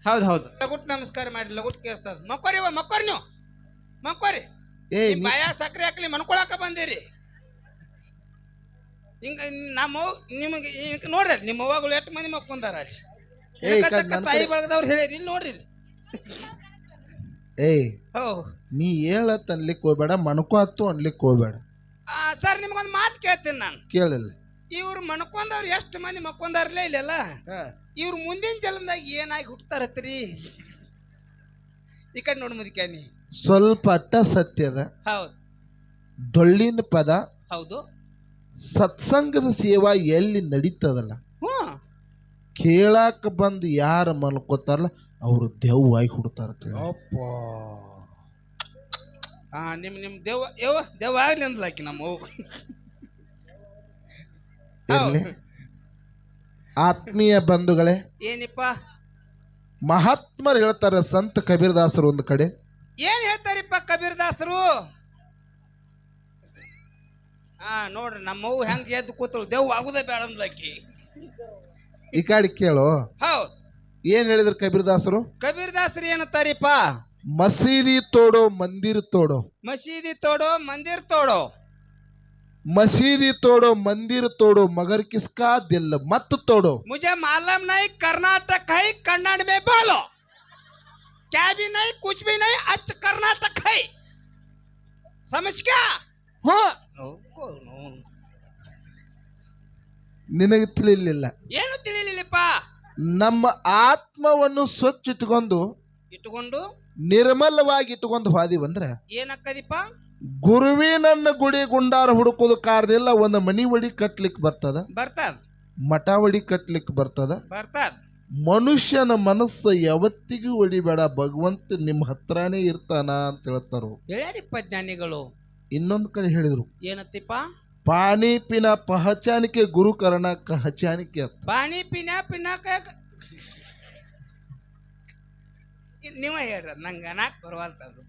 ಹೌದು ಹೌದು. ಲಗುಟ್ ನಮಸ್ಕಾರ ಮಾಡಿ ಲಗುಟ್ ಕೇಸ್ತದ. ಮಕ್ಕೋರಿ ಮಕ್ಕೋರಿ ನೀವು ಮಕ್ಕೋರಿ. ಬಾಯ ಸಕ್ರೆ ಹಾಕ್ಲಿ ಮನ್ಕೊಳಕ ಬಂದಿರಿ. ಹಿಂಗ ನಮ್ಮ ನಿಮಗೆ ನೋಡ್ರಿ ನಿಮ್ಮ ಅವ್ವಗಳು ಎಷ್ಟು ಮಂದಿ ಮಕ್ಕೊಂದಾರ ತಾಯಿ ಬಳಗದವ್ರು ಹೇಳಿರಿ ಇಲ್ಲಿ ನೋಡ್ರಿ. ನೀ ಹೇಳತ್ ಅನ್ಲಿಕ್ಕೆ ಹೋಗ್ಬೇಡ, ಮಣ್ಕೋ ಹತ್ತು ಅನ್ಲಿಕ್ಕೆ ಹೋಗ್ಬೇಡ. ಸರ್ ನಿಮ್ಗೊಂದು ಮಾತು ಕೇಳ್ತೀನಿ ನಾನು. ಕೇಳಿಲ್ಲ. ಇವ್ರು ಮಣ್ಕೊಂಡವ್ರು ಎಷ್ಟು ಮಂದಿ ಮಕ್ಕೊಂದಾರಲ್ಲ ಇಲ್ಲೆಲ್ಲ, ಇವ್ರು ಮುಂದಿನ ಜನ್ಮದಾಗ ಏನಾಗಿ ಹುಟ್ಟತಾರತ್ರಿ? ಈ ಕಡೆ ನೋಡಿ ಮುದಿಕ್ಯಾನಿ. ಸ್ವಲ್ಪ ಅಟ್ಟ ಸತ್ಯದ. ಹೌದು. ಡೊಳ್ಳಿನ ಪದ. ಹೌದು. ಸತ್ಸಂಗದ ಸೇವಾ ಎಲ್ಲಿ ನಡೀತದಲ್ಲ, ಕೇಳಾಕ ಬಂದು ಯಾರು ಮಲ್ಕೋತಾರಲ್ಲ ಅವರು ದೆವ್ವಾಗಿ ಹುಡ್ತಾರ. ನಿಮ್ ದೇವ ಆಗ್ಲಿ ಅಂದ್ಲಾಕಿ ನಮ್ಮ ಆತ್ಮೀಯ ಬಂಧುಗಳೇ, ಏನಿಪ್ಪ ಮಹಾತ್ಮರು ಹೇಳ್ತಾರೆ. ಸಂತ ಕಬೀರದಾಸರು ಒಂದು ಕಡೆ ಏನ್ ಹೇಳ್ತಾರಿಪ್ಪ ಕಬೀರದಾಸರು? ನೋಡ್ರಿ ನಮ್ಮವು ಹೆಂಗ ಎದ್ದು ಕೂತಳು, ದೇವ್ ಆಗುದೇ ಬೇಡ ಅಂದ್ಲಾಕಿ. ಈ ಕಡೆ ಕೇಳು. ಹೌದು. ಏನ್ ಹೇಳಿದ್ರು ಕಬೀರದಾಸರು? ಕಬೀರದಾಸರು ಏನಂತಾರಿಪ್ಪ? ಮಸೀದಿ ತೋಡೋ ಮಂದಿರ್ ತೋಡೋ. ಮಸೀದಿ ತೋಡೋ ಮಂದಿರ್ ತೋಡೋ. मसीदी तोड़ो मंदिर तोड़ो मगर किसका दिल मत तोड़ो. मुझे मालूम नहीं कर्नाटक है, कन्नड़ में बोलो. क्या भी नहीं कुछ भी नहीं, अच्छ कर्नाटक है. समझ क्या? ನಿನಗೆ ತಿಳಿಲಿಲ್ಲ. ಏನು ತಿಳಿಲಿಲ್ಲಪ್ಪ? ನಮ್ಮ ಆತ್ಮವನ್ನು ಸ್ವಚ್ಛ ಇಟ್ಟುಕೊಂಡು ನಿರ್ಮಲವಾಗಿ ಇಟ್ಟುಕೊಂಡು ಹಾದಿ ಬಂದ್ರೆ ಏನಕ್ಕದಿಪ್ಪ? ಗುರುವಿನನ್ನ ಗುಡಿ ಗುಂಡಾರ ಹುಡುಕೋದು ಕಾರಣ ಇಲ್ಲ. ಒಂದು ಮನಿ ಒಡಿ ಕಟ್ಲಿಕ್ಕೆ ಬರ್ತದ, ಮಠ ಒಡಿ ಕಟ್ಲಿಕ್ಕೆ ಬರ್ತದ. ಮನುಷ್ಯನ ಮನಸ್ಸು ಯಾವತ್ತಿಗೂ ಒಡಿಬೇಡ, ಭಗವಂತ ನಿಮ್ಮ ಹತ್ರನೇ ಇರ್ತಾನ ಅಂತ ಹೇಳ್ತಾರ ಹೇಳ್ಯಾರಿಪ್ಪ ಜ್ಞಾನಿಗಳು. ಇನ್ನೊಂದು ಕಡೆ ಹೇಳಿದ್ರು ಏನತ್ತಿಪ್ಪ? ಪಾನಿ ಪಿನ ಪಹಚಾನಿಕೆ ಗುರು ಕರ್ಣ ಕಹಚಾನಿಕೆ. ಪಾನಿ ಪಿನ ನೀವ ಹೇಳ್ರ, ನಂಗ ಅನಾಕ್ ಬರವಲ್ತದು.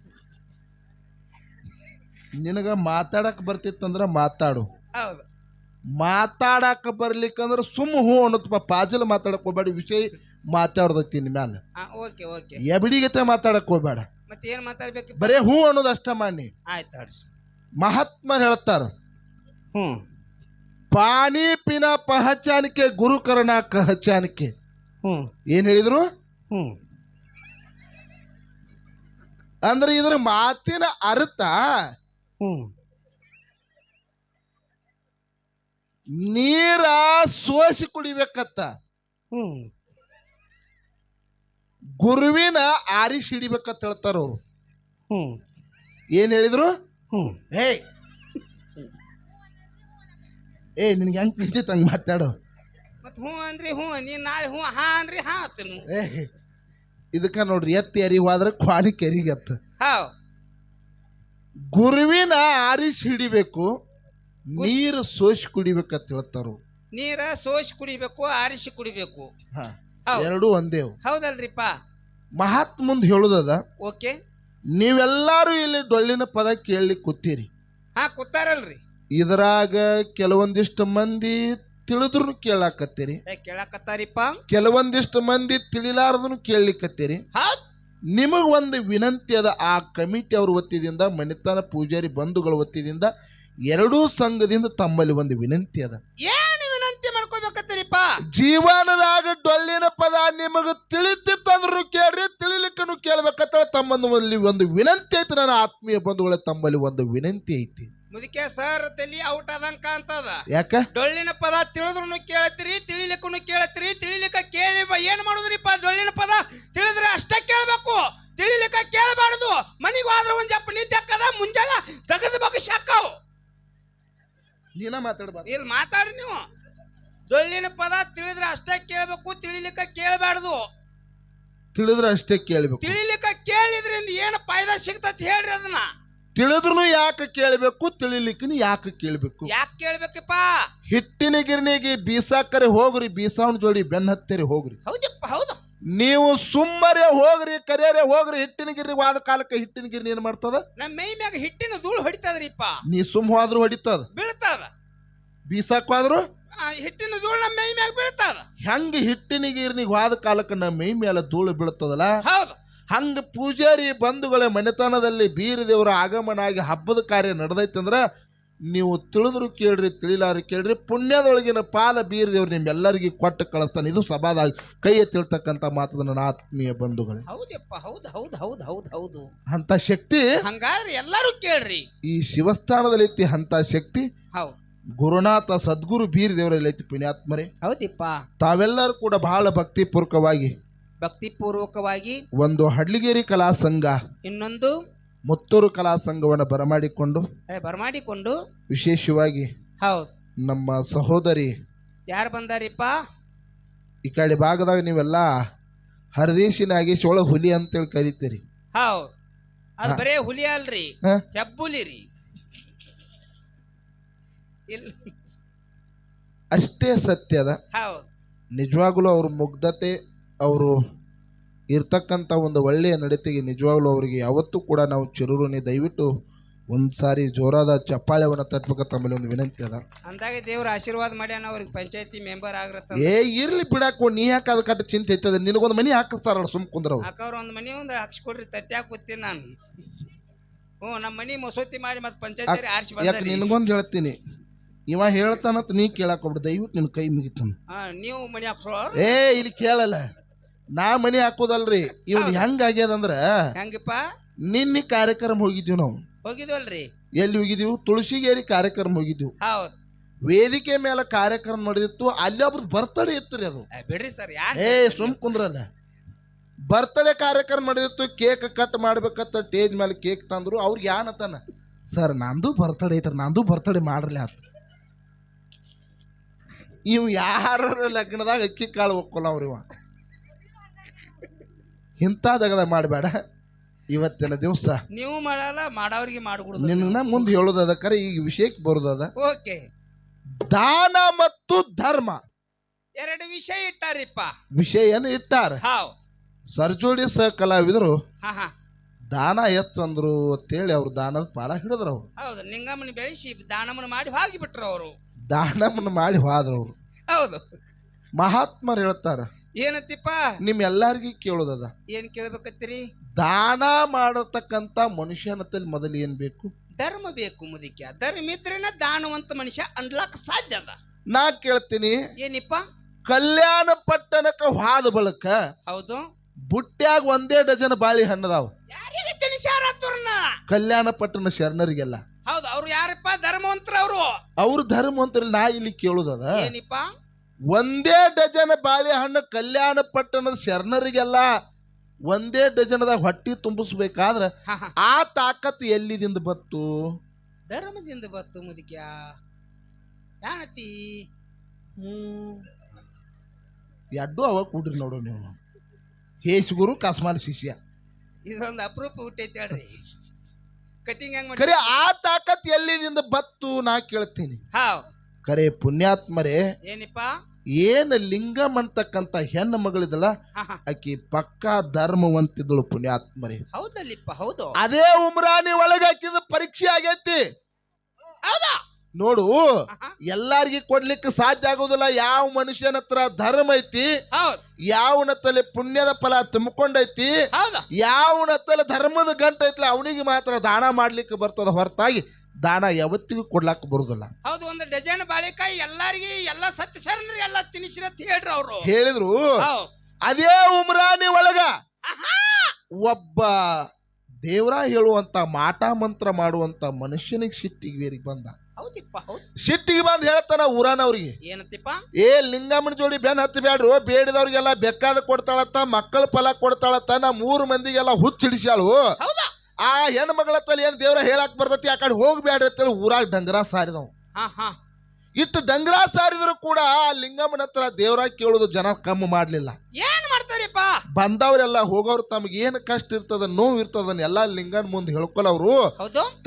ನಿನಗ ಮಾತಾಡಕ್ ಬರ್ತಿತ್ತಂದ್ರ ಮಾತಾಡು. ಹೌದು. ಮಾತಾಡಕ ಬರ್ಲಿಕ್ಕಂದ್ರ ಸುಮ್ಮ ಹೂ ಅನ್ನೋದಪ್ಪ. ಪಾಜಲ್ ಮಾತಾಡಕ್ ಹೋಗ್ಬೇಡ, ವಿಷಯ ಮಾತಾಡ್ದೈತಿ ನಿನ್ ಮ್ಯಾಲ. ಎಬಿಡಿಗತೆ ಮಾತಾಡಕ್ ಹೋಗ್ಬೇಡ. ಮತ್ತೆ ಏನ್ ಮಾತಾಡ್ಬೇಕು? ಬರೇ ಹೂ ಅನ್ನೋದು ಅಷ್ಟ ಮಾಡಿ. ಆಯ್ತು. ಮಹಾತ್ಮರು ಹೇಳ್ತಾರ, ಪಾನಿ ಪಿನ ಪಹಚಾನಿಕೆ ಗುರು ಕರ್ಣ ಕಹಚಾನಿಕೆ. ಏನ್ ಹೇಳಿದ್ರು ಅಂದ್ರೆ ಇದ್ರ ಮಾತಿನ ಅರ್ಥ ನೀರ ಸೋಸಿ ಕುಡಿಬೇಕತ್ತ, ಗುರುವಿನ ಆರಿಸಿ ಹಿಡಿಬೇಕಂತ ಹೇಳ್ತಾರ ಅವ್ರು. ಏನ್ ಹೇಳಿದ್ರು? ನಿನ್ಗೆ ಹೆಂಗ್ ಪ್ರೀತಿ ಹಂಗ ಮಾತಾಡೋ. ಮತ್ ಹೂ ಅಂದ್ರಿ ಹೂ, ನೀನ್ ನಾಳೆ ಹೂ ಹಾ ಅಂದ್ರಿ ಹಾ. ಇದಕ್ಕ ನೋಡ್ರಿ, ಎತ್ತಿ ಎರಿವಾದ್ರೆ ಕ್ವಾನಿ ಕೆರಿಗತ್ತ. ಗುರುವಿನ ಆರಿಸಿ ಹಿಡಿಬೇಕು, ನೀರು ಸೋಸಿ ಕುಡಿಬೇಕಂತ ಹೇಳ್ತಾರು. ನೀರ ಸೋಸಿ ಕುಡಿಬೇಕು, ಆರಿಸಿ ಕುಡಿಬೇಕು, ಎರಡೂ ಒಂದೇ. ಹೌದಲ್ರಿಪ್ಪ? ಮಹಾತ್ಮ ಮುಂದ್ ಹೇಳುದದ. ಓಕೆ. ನೀವೆಲ್ಲಾರು ಇಲ್ಲಿ ಡೊಳ್ಳಿನ ಪದ ಕೇಳಿ ಕೂತೀರಿ. ಕೂತಾರಲ್ರಿ. ಇದ್ರಾಗ ಕೆಲವೊಂದಿಷ್ಟು ಮಂದಿ ತಿಳಿದ್ರು ಕೇಳಾಕತ್ತೀರಿ, ಕೇಳಾಕತ್ತಾರಿಪ್ಪ. ಕೆಲವೊಂದಿಷ್ಟು ಮಂದಿ ತಿಳಿಲಾರದನು ಕೇಳಲಿಕ್ಕತ್ತೀರಿ. ನಿಮಗ್ ಒಂದು ವಿನಂತಿ ಅದ. ಆ ಕಮಿಟಿ ಅವ್ರ ವತಿಯಿಂದ, ಮನಿತನ ಪೂಜಾರಿ ಬಂಧುಗಳ ವತಿಯಿಂದ, ಎರಡೂ ಸಂಘದಿಂದ ತಮ್ಮಲ್ಲಿ ಒಂದು ವಿನಂತಿ ಅದ. ಏನು ವಿನಂತಿ ಮಾಡ್ಕೋಬೇಕತ್ತೀರಿಪ್ಪ? ಜೀವನದಾಗ ಡೊಳ್ಳಿನ ಪದ ನಿಮಗ ತಿಳಿತಿತ್ತಂದ್ರು ಕೇಳ್ರಿ, ತಿಳಿಲಿಕ್ಕನು ಕೇಳ್ಬೇಕತ್ತ ತಮ್ಮಲ್ಲಿ ಒಂದು ವಿನಂತಿ ಐತಿ. ನನ್ನ ಆತ್ಮೀಯ ಬಂಧುಗಳ ತಮ್ಮಲ್ಲಿ ಒಂದು ವಿನಂತಿ ಐತಿ. ಮುದಿಕೆ ಸರ್ ತಲಿ ಔಟ್ ಆದಂಗ ಅಂತದ. ಯಾಕ? ಡೊಳ್ಳಿನ ಪದ ತಿಳಿದ್ರು ಕೇಳತ್ತೀರಿ, ತಿಳಿಲಿಕ್ಕೂ ಕೇಳತ್ತೀರಿ. ತಿಳಿಲಿಕ್ಕ ಕೇಳಿ ಏನ್ ಮಾಡುದ್ರಿಪ್ಪ? ಡೊಳ್ಳಿನ ಪದ ತಿಳಿದ್ರೆ ಅಷ್ಟೇ ಕೇಳ್ಬೇಕು, ತಿಳಿಲಿಕ್ಕ ಕೇಳಬಾರ್ದು. ಮನಿಗೆ ಹೋದ್ರೆ ಒಂದ್ ಜಪ್ಪ ನಿದ್ದೆ ಹಾಕದ, ಮುಂಜಾನೆ ತಗದ ಬಗ್ಗೆ ಶಾಕಾವು. ನೀನ ಮಾತಾಡ್ಬಾರ್ದು. ಇಲ್ಲಿ ಮಾತಾಡ್ರಿ ನೀವು. ಡೊಳ್ಳಿನ ಪದ ತಿಳಿದ್ರೆ ಅಷ್ಟೇ ಕೇಳ್ಬೇಕು, ತಿಳಿಲಿಕ್ಕ ಕೇಳಬಾರ್ದು. ತಿಳಿದ್ರೆ ಅಷ್ಟೇ ಕೇಳ್ಬೇಕು. ತಿಳಿಲಿಕ್ಕ ಕೇಳಿದ್ರಿಂದ ಏನು ಫಾಯ್ದಾ ಸಿಗ್ತತಿ ಹೇಳ್ರಿ ಅದನ್ನ. ತಿಳಿದ್ರು ಯಾಕೆ ಕೇಳಬೇಕು, ತಿಳಿಲಿಕ್ಕನು ಯಾಕೆ ಕೇಳಬೇಕು? ಯಾಕೆ ಕೇಳ್ಬೇಕಪ್ಪ? ಹಿಟ್ಟಿನ ಗಿರ್ನಿಗೆ ಬೀಸಾಕರೆ ಹೋಗ್ರಿ, ಬೀಸಾವನ್ ಜೋಡಿ ಬೆನ್ನ ಹತ್ತರಿ ಹೋಗ್ರಿ. ಹೌದಪ್ಪ, ಹೌದು. ನೀವು ಸುಮ್ಮರೆ ಹೋಗ್ರಿ, ಕರಿಯರೆ ಹೋಗ್ರಿ. ಹಿಟ್ಟಿನ ಗಿರ್ನಿ ವಾದ ಕಾಲಕ್ಕೆ ಹಿಟ್ಟಿನ ಗಿರ್ನಿ ಏನ್ ಮಾಡ್ತದ? ನಮ್ಮ ಮೈ ಮ್ಯಾಗ ಹಿಟ್ಟಿನ ಧೂಳು ಹೊಡಿತದ್ರಿಪ್ಪ. ನೀ ಸುಮ್ಮ ಹೋದ್ರು ಹೊಡಿತದ, ಬೀಳ್ತದ. ಬೀಸಾಕ್ ಹೋದ್ರು ಹಿಟ್ಟಿನ ಧೂಳು ನಮ್ಮ ಮೈ ಮ್ಯಾಗ ಬೀಳ್ತದ. ಹೆಂಗ ಹಿಟ್ಟಿನ ಗೀರ್ನಿಗೆ ಹೋದ ಕಾಲಕ್ಕೆ ನಮ್ಮ ಮೈ ಮೇಲೆ ಧೂಳು ಬೀಳ್ತದಲ್ಲ, ಹೌದು. ಹಂಗ ಪೂಜಾರಿ ಬಂಧುಗಳ ಮನೆತನದಲ್ಲಿ ಬೀರ ದೇವರ ಆಗಮನ ಆಗಿ ಹಬ್ಬದ ಕಾರ್ಯ ನಡೆದೈತೆ ಅಂದ್ರ ನೀವು ತಿಳಿದ್ರು ಕೇಳ್ರಿ, ತಿಳಿಲಾರು ಕೇಳ್ರಿ, ಪುಣ್ಯದೊಳಗಿನ ಪಾಲ ಬೀರ ದೇವ್ರು ನಿಮ್ಮೆಲ್ಲರಿಗೆ ಕೊಟ್ಟು ಕಳಿಸ್ತಾನೆ. ಇದು ಸಭಾದಾಗ ಕೈ ಎತ್ತಿಳ್ತಕ್ಕಂಥ ಮಾತದ ನನ್ನ ಆತ್ಮೀಯ ಬಂಧುಗಳೇ. ಹೌದಪ್ಪ, ಹೌದು ಹೌದು ಹೌದು ಹೌದು ಹೌದು. ಅಂತ ಶಕ್ತಿ ಹಂಗಾದ್ರೆ ಎಲ್ಲರೂ ಕೇಳ್ರಿ, ಈ ಶಿವಸ್ಥಾನದಲ್ಲಿ ಐತಿ. ಅಂತ ಶಕ್ತಿ ಹೌದು ಗುರುನಾಥ ಸದ್ಗುರು ಬೀರ ದೇವರಲ್ಲಿ ಐತಿ. ಪುಣ್ಯಾತ್ಮರೇ, ಹೌದಿಪ್ಪ. ತಾವೆಲ್ಲರೂ ಕೂಡ ಬಹಳ ಭಕ್ತಿಪೂರ್ವಕವಾಗಿ ಒಂದು ಹಡ್ಲಿಗೇರಿ ಕಲಾ ಸಂಘ, ಇನ್ನೊಂದು ಮುತ್ತೂರು ಕಲಾ ಸಂಘವನ್ನು ಬರಮಾಡಿಕೊಂಡು ವಿಶೇಷವಾಗಿ ಹೌದು ನಮ್ಮ ಸಹೋದರಿ ಯಾರು ಬಂದಾರಿಪ್ಪ ಈ ಕಡೆ ಭಾಗದಾಗ ನೀವೆಲ್ಲ ಹರದೇಶಿ ನಾಗೇಶ್ ಒಳಗ ಹುಲಿ ಅಂತೇಳಿ ಕರಿತೀರಿ. ಹೌದು, ಅದು ಬರೇ ಹುಲಿ ಅಲ್ರಿ, ಹೆಬ್ಬುಲಿ ರೀ. ಅಷ್ಟೇ ಸತ್ಯದ. ಹೌದು, ನಿಜವಾಗ್ಲೂ ಅವ್ರ ಮುಗ್ಧತೆ, ಅವರು ಇರ್ತಕ್ಕಂಥ ಒಂದು ಒಳ್ಳೆಯ ನಡತೆಗೆ ನಿಜವಾಗ್ಲೂ ಅವರಿಗೆ ಯಾವತ್ತೂ ಕೂಡ ನಾವು ಚಿರುರುನಿ. ದಯವಿಟ್ಟು ಒಂದ್ಸಾರಿ ಜೋರಾದ ಚಪ್ಪಾಳೆವನ್ನ ತಟ್ಬೇಕ ತಮ್ಮಲ್ಲಿ ಒಂದು ವಿನಂತಿ ಅದ. ಅಂದಾಗ ದೇವ್ರ ಆಶೀರ್ವಾದ ಮಾಡ್ಯಾನ, ಅವ್ರಿಗೆ ಪಂಚಾಯತಿ ಮೆಂಬರ್ ಆಗ್ರತ್ತ. ಇರ್ಲಿ ಬಿಡಾಕೋ, ನೀ ಯಾಕೆ ಅದ ಕಟ್ಟ ಚಿಂತೆ ಐತದ? ನಿನಗೊಂದು ಮನಿ ಹಾಕಿಸ್ತಾರಲ್ಲ, ಸುಮ್ ಕುಂದ್ರವ್ ಅಕ್ಕವ್ರ ಒಂದು ಮನಿ ಒಂದು ಹಾಕ್ಸ್ಕೊಡ್ರಿ, ತಟ್ಟ್ಯಾಕ ಕೂತೀನಿ ನಾನು. ನಮ್ಮ ಮನಿ ಮಸೂತಿ ಮಾಡಿ ಮತ್ತೆ ಪಂಚಾಯತಿ ಆರ್ಸಿ ಯಾಕೆ ನಿನಗೊಂದು ಹೇಳ್ತೀನಿ, ಇವ ಹೇಳ್ತಾನಂತ ನೀ ಕೇಳಕ್ ಹೋಗ್ಬಿಡು. ದಯವಿಟ್ಟು ನಿನ್ ಕೈ ಮುಗಿತಾನ. ನೀವು ಮನಿ ಹಾಕ್ಸೋ. ಇಲ್ಲಿ ಕೇಳಲ್ಲ, ನಾ ಮನಿ ಹಾಕೋದಲ್ರಿ. ಇವ್ ಹೆಂಗ ಆಗ್ಯದಂದ್ರ, ಹೆಂಗಪ್ಪ, ನಿನ್ನೆ ಕಾರ್ಯಕ್ರಮ ಹೋಗಿದ್ವಿ ನಾವು. ಹೋಗಿದ್ವಲ್ರಿ? ಎಲ್ಲಿ ಹೋಗಿದ್ದೀವಿ? ತುಳಸಿಗೇರಿ ಕಾರ್ಯಕ್ರಮ ಹೋಗಿದ್ದೀವಿ. ಹೌದು, ವೇದಿಕೆ ಮೇಲೆ ಕಾರ್ಯಕ್ರಮ ನಡೆದಿತ್ತು. ಅಲ್ಲಿ ಒಬ್ರು ಬರ್ತಡೇ ಇತ್ತು. ಅದು ಬಿಡ್ರಿ ಸರ್, ಸುಮ್ ಕುಂದ್ರಲ್ಲ. ಬರ್ತಡೇ ಕಾರ್ಯಕ್ರಮ ನಡೆದಿತ್ತು. ಕೇಕ್ ಕಟ್ ಮಾಡ್ಬೇಕಂತ ಸ್ಟೇಜ್ ಮೇಲೆ ಕೇಕ್ ತಂದ್ರು. ಅವ್ರಿಗೆ ಏನತ್ತಾನ, ಸರ್ ನಂದು ಬರ್ತಡೇ ಐತ್ರ, ನಂದು ಬರ್ತಡೇ ಮಾಡ್ರಲಿ ಅಂತ. ಇವ್ ಯಾರ ಲಗ್ನದಾಗ ಅಕ್ಕಿ ಕಾಳು ಹೋಗ್ಕೊಲ್ಲ ಅವ್ರಿವ. ಇಂಥದಾಗ ಮಾಡಬೇಡ. ಇವತ್ತಿನ ದಿವಸ ನೀವು ಮಾಡಲ್ಲ, ಮಾಡೋರಿಗೆ ಮಾಡ್ಕೊಡುದು. ನಿನ್ನ ಮುಂದೆ ಹೇಳೋದದ, ಕರೆ ಈಗ ವಿಷಯಕ್ಕೆ ಬರೋದದ. ಓಕೆ, ದಾನ ಮತ್ತು ಧರ್ಮ ಎರಡು ವಿಷಯ ಇಟ್ಟಾರಿಪ್ಪ. ವಿಷಯನು ಇಟ್ಟಾರ. ಸರ್ಜೋಡಿ ಸಹ ಕಲಾವಿದರು ದಾನ ಹೆಚ್ಚಂದ್ರು ಅಂತೇಳಿ ಅವ್ರು ದಾನದ ಪಾಲ ಹಿಡಿದ್ರ. ಅವ್ರು ಹೌದು, ಲಿಂಗಮ್ಮನ ಬೆಳೆಸಿ ದಾನಮನ ಮಾಡಿ ಹೋಗಿಬಿಟ್ರು. ಅವರು ದಾನಮನ ಮಾಡಿ ಹೋದ್ರ. ಅವ್ರು ಹೌದು, ಮಹಾತ್ಮರು ಹೇಳ್ತಾರ. ಏನಂತಿಪ್ಪ? ನಿಮ್ ಎಲ್ಲಾರ್ಗಿ ಕೇಳೋದದ. ಏನ್ ಕೇಳ್ಬೇಕತ್ತೀರಿ? ದಾನ ಮಾಡತಕ್ಕಂತ ಮನುಷ್ಯನತ್ತಲ್ಲಿ ಮೊದಲು ಏನ್ ಬೇಕು? ಧರ್ಮ ಬೇಕು ಮುದಿಕ್ಯ. ಧರ್ಮ ಇದ್ರೇನ ದಾನವಂತ ಮನುಷ್ಯ ಅನ್ಲಾಕ ಸಾಧ್ಯ ಅದ. ನಾ ಕೇಳ್ತೀನಿ, ಏನಿಪ್ಪ? ಕಲ್ಯಾಣ ಪಟ್ಟಣಕ್ಕ ಹಾದ ಬಳಕ ಹೌದು, ಬುಟ್ಟ್ಯಾಗ 1 ಡಜನ್ ಬಾಳಿ ಹಣ್ಣದಾವ. ಯಾರಿಗೆ ತಿಳಿಸ್ಯಾರತ್ತವ್ರನ್ನ? ಕಲ್ಯಾಣ ಪಟ್ಟಣ ಶರಣರಿಗೆಲ್ಲ. ಹೌದು, ಅವ್ರು ಯಾರಪ್ಪ? ಧರ್ಮವಂತರ. ಅವ್ರು ಧರ್ಮವಂತರಲ್ಲಿ. ನಾ ಇಲ್ಲಿ ಕೇಳುದದ, ಏನಿಪ್ಪ? 1 ಡಜನ್ ಬಾಳೆ ಹಣ್ಣು ಕಲ್ಯಾಣ ಪಟ್ಟಣದ ಶರಣರಿಗೆಲ್ಲ 1 ಡಜನ್ದಾಗ ಹೊಟ್ಟಿ ತುಂಬಿಸ್ಬೇಕಾದ್ರ ಆ ತಾಕತ್ ಎಲ್ಲಿದಿಂದ ಬತ್ತು? ಧರ್ಮದಿಂದ ಬತ್ತು ಮುದಿಕ್ಯ. ಯಾಣತಿ ಎಡ್ಡು ಅವ ಕೂಡ್ರಿ ನೋಡು ನೀವು. ಹೇಸುಗುರು ಕಸ್ಮಾಲ್ ಶಿಷ್ಯ. ಇದೊಂದು ಅಪರೂಪ ಹುಟ್ಟೈತಿ ಹೇಳ್ರಿ. ಕಟಿಂಗ್ ಹೆಂಗ್ ಕರೆ ಆ ತಾಕತ್ ಎಲ್ಲಿದಿಂದ ಬತ್ತು ನಾ ಕೇಳ್ತೀನಿ. ಕರೆ ಪುಣ್ಯಾತ್ಮರೇ, ಏನಿಪ್ಪ? ಏನ್ ಲಿಂಗಮ್ ಅಂತಕ್ಕಂತ ಹೆಣ್ಣು ಮಗಳಿದಲ್ಲ, ಆಕಿ ಪಕ್ಕಾ ಧರ್ಮವಂತಿದ್ದಳು. ಪುಣ್ಯಾತ್ಮರೇ, ಹೌದಲ್ಲಿಪ್ಪ. ಹೌದು, ಅದೇ ಉಮ್ರಾನಿ ಒಳಗ ಹಾಕಿದ ಪರೀಕ್ಷೆ ಆಗೈತಿ. ಹೌದಾ? ನೋಡು, ಎಲ್ಲಾರ್ಗಿ ಕೊಡ್ಲಿಕ್ಕೆ ಸಾಧ್ಯ ಆಗೋದಿಲ್ಲ. ಯಾವ ಮನುಷ್ಯನ ಹತ್ರ ಧರ್ಮ ಐತಿ, ಯಾವನತ್ತಲ್ಲಿ ಪುಣ್ಯದ ಫಲ ತುಂಬಿಕೊಂಡೈತಿ, ಯಾವನತ್ತಲ್ಲಿ ಧರ್ಮದ ಗಂಟು ಐತ್ಲ, ಅವನಿಗೆ ಮಾತ್ರ ದಾನ ಮಾಡ್ಲಿಕ್ಕೆ ಬರ್ತದ. ಹೊರತಾಗಿ ದಾನ ಯಾವತ್ತಿಗೂ ಕೊಡ್ಲಾಕ ಬರುದಿಲ್ಲ. ಹೌದು, 1 ಡಜನ್ ಬಾಳೆಕಾಯಿ ಎಲ್ಲಾರ್ಗಿ ಎಲ್ಲ ಸತ್ಯ ಶರಣರಿಗೆ ಎಲ್ಲ ತಿನಿಸಿರತ್ ಹೇಳ್ರಿ. ಅವ್ರು ಹೇಳಿದ್ರು. ಅದೇ ಉಮ್ರಾನಿ ಒಳಗ ಒಬ್ಬ ದೇವ್ರ ಹೇಳುವಂತ ಮಾಟ ಮಂತ್ರ ಮಾಡುವಂತ ಮನುಷ್ಯನಿಗೆ ಸಿಟ್ಟಿಗೆ ಬಂದ. ಹೌದಿಪ್ಪ, ಹೌದು. ಸಿಟ್ಟಿಗೆ ಬಂದ್ ಹೇಳ್ತಾನ ಊರಾನವ್ರಿಗೆ, ಏನಂತಿಪ್ಪ? ಲಿಂಗಮ್ಮನ ಜೋಡಿ ಬೆನ್ ಹತ್ತಿ ಬ್ಯಾಡ್ರು, ಬೇಡಿದವ್ರಿಗೆಲ್ಲ ಬೇಕಾದ ಕೊಡ್ತಾಳತ್ತ, ಮಕ್ಕಳ ಫಲ ಕೊಡ್ತಾಳತ್ತ, ನಾ 3 ಮಂದಿಗೆಲ್ಲ ಹುಚ್ಚಿಡಿಸ್ಯಾಳು. ಆ ಹೆಣ್ಣು ಮಗಳ ತಲೆ ಏನ್ ದೇವ್ರ ಹೇಳಕ್ ಬರ್ತತಿ, ಆ ಕಡೆ ಹೋಗ್ಬ್ಯಾಡ್ರಿ ಅಂತೇಳಿ ಊರಾಗ ಡಂಗರ ಸಾರಿದವ್. ಇಟ್ಟು ಡಂಗರ ಸಾರಿದ್ರು ಕೂಡ ಆ ಲಿಂಗಮ್ಮನ ಹತ್ರ ದೇವ್ರ ಕೇಳೋದು ಜನ ಕಮ್ಮಿ ಮಾಡ್ಲಿಲ್ಲ. ಏನ್ ಮಾಡ್ತಾರಿಪ್ಪ? ಬಂದವ್ರೆಲ್ಲ ಹೋಗೋರು ತಮಗೆ ಏನ್ ಕಷ್ಟ ಇರ್ತದ, ನೋವು ಇರ್ತದ ಎಲ್ಲಾ ಲಿಂಗನ್ ಮುಂದೆ ಹೇಳ್ಕೊಳವ್ರು.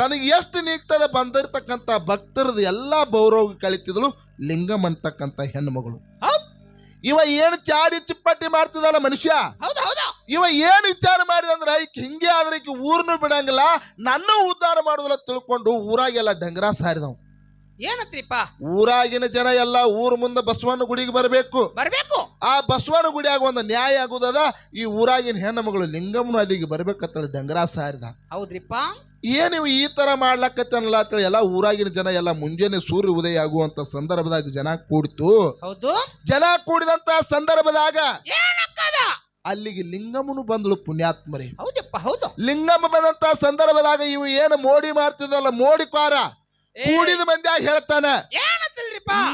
ತನಗೆ ಎಷ್ಟು ನೀಗ್ತದ ಬಂದಿರ್ತಕ್ಕಂತ ಭಕ್ತರದು ಎಲ್ಲಾ ಬೌರೋಗ ಕಳಿತಿದ್ಳು ಲಿಂಗಮ್ ಅಂತಕ್ಕಂತ ಹೆಣ್ಣು ಮಗಳು. ಇವ ಏನ್ ಚಾಡಿ ಚಿಪ್ಪಟ್ಟಿ ಮಾಡ್ತಿದಲ್ಲ ಮನುಷ್ಯ, ಇವ ಏನ್ ವಿಚಾರ ಮಾಡಿದಂದ್ರ ಈಕ ಹಿಂಗೆ ಆದ್ರೆ ಈಕ ಊರ್ನು ಬಿಡಂಗಿಲ್ಲ, ನನ್ನ ಉದ್ಧಾರ ಮಾಡುದಲ್ಲ ತಿಳ್ಕೊಂಡು ಊರಾಗೆಲ್ಲ ಡಂಗರ ಸಾರಿದವ್. ಏನತ್ರಿಪ್ಪ? ಊರಾಗಿನ ಜನ ಎಲ್ಲ ಊರ್ ಮುಂದೆ ಬಸವನ ಗುಡಿಗೆ ಬರ್ಬೇಕು. ಆ ಬಸವನ ಗುಡಿಯಾಗ ಒಂದು ನ್ಯಾಯ ಆಗುದದ. ಈ ಊರಾಗಿನ ಹೆಣ್ಣಮಗಳು ಲಿಂಗಮ್ಮನ ಅಲ್ಲಿಗೆ ಬರ್ಬೇಕಂತ ಡಂಗರ ಸಾರಿದ. ಹೌದ್ರಿಪ್ಪ. ನೀವು ಈ ತರ ಮಾಡ್ಲಕ್ಕತ್ತಲ್ಲ ಅಂತ ಎಲ್ಲ ಊರಾಗಿನ ಜನ ಎಲ್ಲ ಮುಂಜಾನೆ ಸೂರ್ಯ ಉದಯ ಆಗುವಂತ ಸಂದರ್ಭದಾಗ ಜನ ಕೂಡಿತು. ಹೌದು. ಜನ ಕೂಡಿದಂತ ಸಂದರ್ಭದಾಗ ಅಲ್ಲಿಗೆ ಲಿಂಗಮ್ಮನು ಬಂದಳು. ಪುಣ್ಯಾತ್ಮರಿ. ಹೌದಪ್ಪ. ಹೌದು. ಲಿಂಗಮ್ಮ ಬಂದಂತ ಸಂದರ್ಭದಾಗ ಇವು ಏನು ಮೋಡಿ ಮಾಡ್ತಿದಲ್ಲ, ಮೋಡಿ ಕ್ವಾರ ಕೂಡಿದ ಮಂದಿಯಾಗ ಹೇಳ್ತಾನ,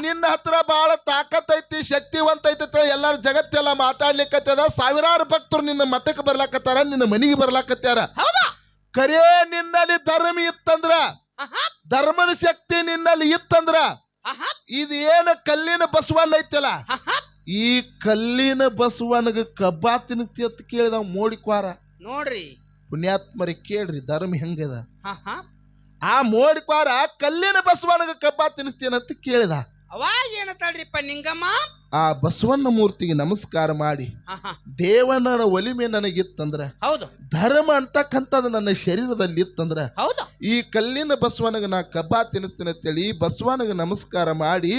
ನಿನ್ನ ಹತ್ರ ಬಹಳ ತಾಕತ್ ಐತಿ, ಶಕ್ತಿವಂತ ಐತಿ, ಎಲ್ಲಾರು ಜಗತ್ತೆಲ್ಲ ಮಾತಾಡ್ಲಿಕ್ಕತ್ತದ. ಸಾವಿರಾರು ಭಕ್ತರು ನಿನ್ನ ಮಠಕ್ಕೆ ಬರ್ಲಾಕತ್ತಾರ, ನಿನ್ನ ಮನಿಗೆ ಬರ್ಲಾಕತ್ತಾರ. ಕರೇ ನಿನ್ನಲ್ಲಿ ಧರ್ಮ ಇತ್ತಂದ್ರ, ಧರ್ಮದ ಶಕ್ತಿ ನಿನ್ನಲ್ಲಿ ಇತ್ತಂದ್ರ, ಇದು ಏನು ಕಲ್ಲಿನ ಬಸವಣ್ಣ ಐತಲ್ಲ, ಈ ಕಲ್ಲಿನ ಬಸವನಿಗೆ ಕಬ್ಬಾ ತಿನ್ನಿಸ್ತಿ ಅಂತ ಕೇಳಿದ ಮೋಡಿ ಕ್ವಾರ. ನೋಡ್ರಿ ಪುಣ್ಯಾತ್ಮರಿ, ಕೇಳ್ರಿ ಧರ್ಮ ಹೆಂಗದ. ಆ ಮೋಡಿ ಕ್ವಾರ ಕಲ್ಲಿನ ಬಸವನಿಗೆ ಕಬ್ಬಾ ತಿನ್ನಿಸ್ತೀನಂತ ಕೇಳಿದ. ಅವಾಗ ಏನತ್ತಾಳ್ರಿಪ್ಪ ಲಿಂಗಮ್ಮ? ಆ ಬಸವಣ್ಣ ಮೂರ್ತಿಗೆ ನಮಸ್ಕಾರ ಮಾಡಿ, ದೇವನ ಒಲಿಮೆ ನನಗಿತ್ತಂದ್ರ, ಹೌದು, ಧರ್ಮ ಅಂತಕ್ಕಂಥದ್ದು ನನ್ನ ಶರೀರದಲ್ಲಿ ಇತ್ತಂದ್ರ, ಹೌದು, ಈ ಕಲ್ಲಿನ ಬಸವನಿಗೆ ನಾ ಕಬ್ಬಾ ತಿನ್ನಿಸ್ತೀನಿ ಅಂತೇಳಿ ಬಸವನಿಗೆ ನಮಸ್ಕಾರ ಮಾಡಿ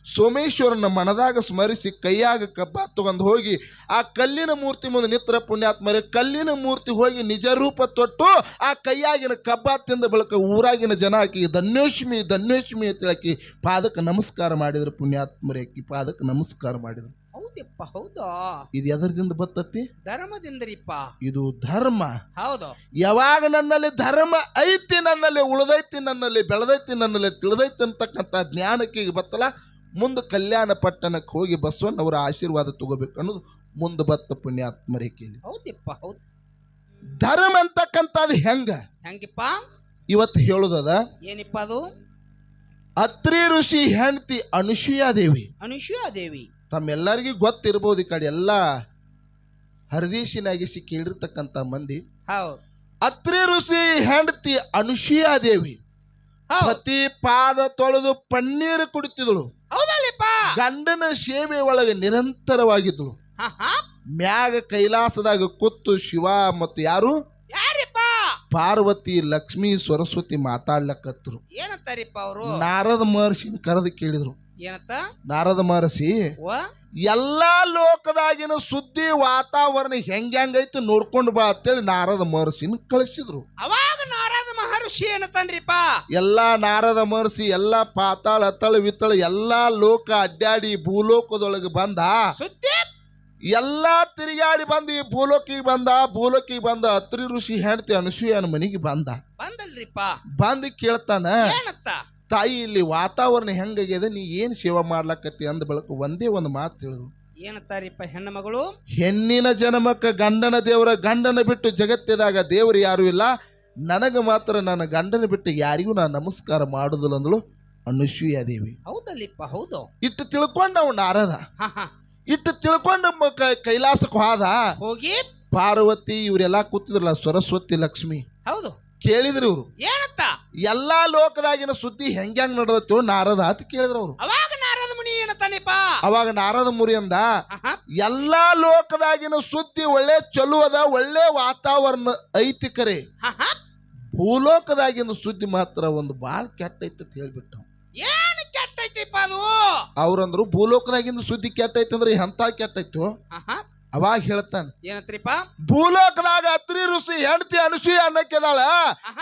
ಸೋಮೇಶ್ವರನ ಮನದಾಗ ಸ್ಮರಿಸಿ ಕೈಯಾಗ ಕಬ್ಬಾ ತಗೊಂಡು ಹೋಗಿ ಆ ಕಲ್ಲಿನ ಮೂರ್ತಿ ಮುಂದೆ ನಿತ್ರ. ಪುಣ್ಯಾತ್ಮರೇ, ಕಲ್ಲಿನ ಮೂರ್ತಿ ಹೋಗಿ ನಿಜ ರೂಪ ತೊಟ್ಟು ಆ ಕೈಯಾಗಿನ ಕಬ್ಬಾ ತಿಂದ ಬಳಿಕ ಊರಾಗಿನ ಜನ ಆಕಿ ಧನ್ಯೋಷ್ಮಿ ಧನ್ಯೋಷ್ಮಿ ಅಂತ ಆಕಿ ಪಾದಕ್ಕೆ ನಮಸ್ಕಾರ ಮಾಡಿದ್ರು. ಪುಣ್ಯಾತ್ಮರೇ, ಆಕಿ ಪಾದಕ್ಕೆ ನಮಸ್ಕಾರ ಮಾಡಿದ್ರು. ಹೌದಪ್ಪ. ಹೌದಾ? ಇದು ಎದರದಿಂದ ಬರ್ತತಿ? ಧರ್ಮದಿಂದರಿಪ್ಪ. ಇದು ಧರ್ಮ. ಹೌದು. ಯಾವಾಗ ನನ್ನಲ್ಲಿ ಧರ್ಮ ಐತಿ, ನನ್ನಲ್ಲಿ ಉಳಿದೈತಿ, ನನ್ನಲ್ಲಿ ಬೆಳೆದೈತಿ, ನನ್ನಲ್ಲಿ ತಿಳಿದೈತಿ ಅಂತಕ್ಕಂಥ ಜ್ಞಾನಕ್ಕೆ ಬತ್ತಲ್ಲ, ಮುಂದೆ ಕಲ್ಯಾಣ ಪಟ್ಟಣಕ್ಕೆ ಹೋಗಿ ಬಸವಣ್ಣವರ ಆಶೀರ್ವಾದ ತಗೋಬೇಕು ಅನ್ನೋದು ಮುಂದೆ ಬತ್ತ. ಪುಣ್ಯಾತ್ಮರೇಕೆ. ಹೌದಪ್ಪ. ಹೌದು. ಧರ್ಮ ಅಂತಕ್ಕಂಥದ್ದು ಹೆಂಗಿಪ್ಪ ಇವತ್ತು ಹೇಳುದದ. ಏನಿಪ್ಪ ಅದು? ಅತ್ರಿ ಋಷಿ ಹೆಂಡತಿ ಅನುಸೂಯಾದೇವಿ. ಅನುಸೂಯಾದೇವಿ ತಮ್ಮೆಲ್ಲರಿಗೂ ಗೊತ್ತಿರ್ಬೋದು. ಈ ಕಡೆ ಎಲ್ಲ ಹರದೇಶಿನಾಗಿಸಿ ಕೇಳಿರ್ತಕ್ಕಂಥ ಮಂದಿ. ಅತ್ರಿ ಋಷಿ ಹೆಂಡತಿ ಅನುಸೂಯಾದೇವಿ ಪತಿ ಪಾದ ತೊಳೆದು ಪನ್ನೀರು ಕುಡಿತಿದಳು. ಗಂಡನ ಸೇವೆ ಒಳಗೆ ನಿರಂತರವಾಗಿದ್ದಳು. ಮ್ಯಾಗ ಕೈಲಾಸದಾಗ ಕೂತು ಶಿವ ಮತ್ತು ಯಾರು ಪಾರ್ವತಿ ಲಕ್ಷ್ಮೀ ಸರಸ್ವತಿ ಮಾತಾಡ್ಲಕತ್ರು. ಏನಂತಾರಿಪ್ಪ ಅವರು? ನಾರದ ಮಹರ್ಷಿನ ಕರೆದು ಕೇಳಿದ್ರು. ಏನಂತ? ನಾರದ ಮಹರ್ಷಿ, ಎಲ್ಲಾ ಲೋಕದಾಗಿನ ಸುದ್ದಿ ವಾತಾವರಣ ಹೆಂಗೈತಿ ನೋಡ್ಕೊಂಡು ಬಾ ಅಂತೇಳಿ ನಾರದ ಮಹರ್ಷಿನ ಕಳಿಸಿದ್ರು. ಅವಾಗ ನಾರದ ಮಹರ್ಷಿ ಏನಂತಾನ್ರಿಪ್ಪ? ಎಲ್ಲಾ ನಾರದ ಮಹರ್ಷಿ ಎಲ್ಲಾ ಪಾತಾಳ ಅತ್ತಳ ವಿತ್ತಳ ಎಲ್ಲಾ ಲೋಕ ಅಡ್ಡಾಡಿ ಭೂಲೋಕದೊಳಗೆ ಬಂದ. ಸುದ್ದಿ ಎಲ್ಲಾ ತಿರುಗಾಡಿ ಬಂದು ಈ ಭೂಲೋಕಿಗೆ ಬಂದ ಅತ್ರಿ ಋಷಿ ಹೆಂಡತಿ ಅನುಸೂಯನ ಮನೆಗೆ ಬಂದಲ್ರಿಪ್ಪ. ಬಂದು ಕೇಳ್ತಾನ, ತಾಯಿ ಇಲ್ಲಿ ವಾತಾವರಣ ಹೆಂಗಾಗ್ಯದ, ನೀ ಏನ್ ಸೇವಾ ಮಾಡ್ಲಕತ್ತಿ ಅಂದ ಬಳಕ ಒಂದೇ ಒಂದು ಮಾತು ತಿಳಿದು. ಏನಂತಾರಿಪ್ಪ ಹೆಣ್ಣ ಮಗಳು? ಹೆಣ್ಣಿನ ಜನ್ಮಕ್ಕ ಗಂಡನ ದೇವರ, ಗಂಡನ ಬಿಟ್ಟು ಜಗತ್ತಿದಾಗ ದೇವರು ಯಾರು ಇಲ್ಲ, ನನಗ ಮಾತ್ರ ನನ್ನ ಗಂಡನ ಬಿಟ್ಟು ಯಾರಿಗೂ ನಾನು ನಮಸ್ಕಾರ ಮಾಡುದಿಲ್ಲ ಅಂದಳು ಅನುಸೂಯಾದೇವಿ. ಹೌದಲ್ಲಿಪ್ಪ. ಹೌದು. ಇಟ್ಟು ತಿಳ್ಕೊಂಡ ಅವ್ ನಾರದ. ಇಟ್ಟು ತಿಳ್ಕೊಂಡು ಕೈಲಾಸಕ್ಕೆ ಹೋಗಿ ಪಾರ್ವತಿ ಇವರೆಲ್ಲಾ ಕೂತಿದ್ರಲ್ಲ, ಸರಸ್ವತಿ ಲಕ್ಷ್ಮಿ. ಹೌದು. ಕೇಳಿದ್ರಿ ಇವ್ರು ಏನಂತ? ಎಲ್ಲಾ ಲೋಕದಾಗಿನ ಸುದ್ದಿ ಹೆಂಗ್ ನಡೆದತ್ತೋ ನಾರದ ಅಂತ ಕೇಳಿದ್ರು ಅವ್ರು. ಅವಾಗ ನಾರದ ಮುನಿ ಏನಂತಾನೆಪ್ಪ? ಅವಾಗ ನಾರದ ಮುನಿ ಅಂದ, ಎಲ್ಲಾ ಲೋಕದಾಗಿನ ಸುದ್ದಿ ಒಳ್ಳೆ ಚಲೋ ಅದ, ಒಳ್ಳೆ ವಾತಾವರಣ ಐತಿ, ಕರೆ ಭೂಲೋಕದಾಗಿನ ಸುದ್ದಿ ಮಾತ್ರ ಒಂದು ಬಾಳ ಕೆಟ್ಟ ಐತಿ ಅಂತ ಹೇಳ್ಬಿಟ್ಟು. ಏನು ಕೆಟ್ಟೈತಿಪ್ಪ ಅದು? ಅವ್ರಂದ್ರು ಭೂಲೋಕದಾಗಿನ ಸುದ್ದಿ ಕೆಟ್ಟೈತಿ ಅಂದ್ರೆ ಎಂತ ಕೆಟ್ಟೈತು. ಅವಾಗ ಹೇಳ್ತಾನೆ, ಏನಂತ್ರಿಪ್ಪ? ಭೂಲೋಕದಾಗ ಅತ್ರಿ ಋಷಿ ಹೆಂಡತಿ ಅನುಸೂಯ ಅನ್ನಕ್ಕೆದಾಳ,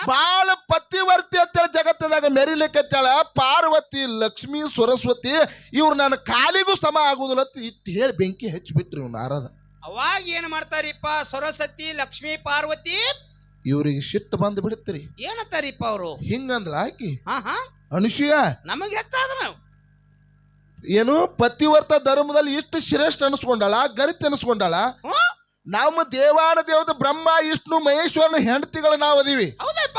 ಬಾಳ ಪತಿವರ್ತಿ ಅಂತೇಳಿ ಜಗತ್ತದಾಗ ಮೆರಿಲಿಕ್ಕತ್ತಾಳ. ಪಾರ್ವತಿ ಲಕ್ಷ್ಮೀ ಸರಸ್ವತಿ ಇವ್ರು ನನ್ನ ಕಾಲಿಗೂ ಸಮ ಆಗುದಿಲ್ಲ ಅಂತ ಇಟ್ಟು ಹೇಳಿ ಬೆಂಕಿ ಹಚ್ಚಿಬಿಟ್ರಿ ಇವ್ ನಾರದ. ಅವಾಗ ಏನ್ ಮಾಡ್ತಾರಿಪ್ಪ? ಸರಸ್ವತಿ ಲಕ್ಷ್ಮೀ ಪಾರ್ವತಿ ಇವ್ರಿಗೆ ಸಿಟ್ಟು ಬಂದು ಬಿಡುತ್ತೀರಿ. ಏನಂತಾರಿಪ್ಪ ಅವರು? ಹಿಂಗಂದ್ರ ಆಕಿ ಅನುಸೂಯ ನಮಗೆ ಹೆಚ್ಚಾದ್ರ ಏನು ಪತಿವರ್ತ ಧರ್ಮದಲ್ಲಿ ಇಷ್ಟು ಶ್ರೇಷ್ಠ ಅನಿಸ್ಕೊಂಡಾಳ, ಗರಿತಿ ಅನಿಸ್ಕೊಂಡಾಳ. ನಮ್ಮ ದೇವಾನ ದೇವತೆ ಬ್ರಹ್ಮ ವಿಷ್ಣು ಮಹೇಶ್ವರನ ಹೆಂಡತಿಗಳು ನಾವು ಅದೀವಿ. ಹೌದಪ್ಪ.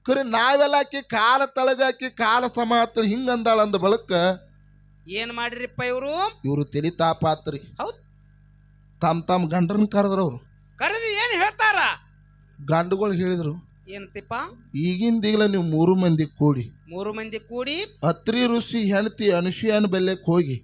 ಕರೆ ನಾವೆಲ್ಲ ಆಕಿ ಕಾಲ ತಳಗಾಕಿ ಕಾಲ ಸಮ ಹತ್ತ ಹಿಂಗಂದಾಳ ಅಂದ ಬಳಕ ಏನ್ ಮಾಡಿರಿಪ್ಪ ಇವರು ತಲಿ ತಾಪಾತ್ರಿ. ಹೌದ್. ತಮ್ಮ ಗಂಡರನ್ನ ಕರೆದ್ರವ್ರು. ಕರೆದು ಏನ್ ಹೇಳ್ತಾರ? ಗಂಡುಗಳು ಹೇಳಿದ್ರು, ಏನಂತಿಪ್ಪ? ಈಗಿಂದೀಗಲ ನೀವು ಮೂರು ಮಂದಿ ಕೂಡಿ ಅತ್ರಿ ಋಷಿ ಹೆಂಡತಿ ಅನುಸೂಯನ ಬೆಲ್ಲಕ್ಕೆ ಹೋಗಿ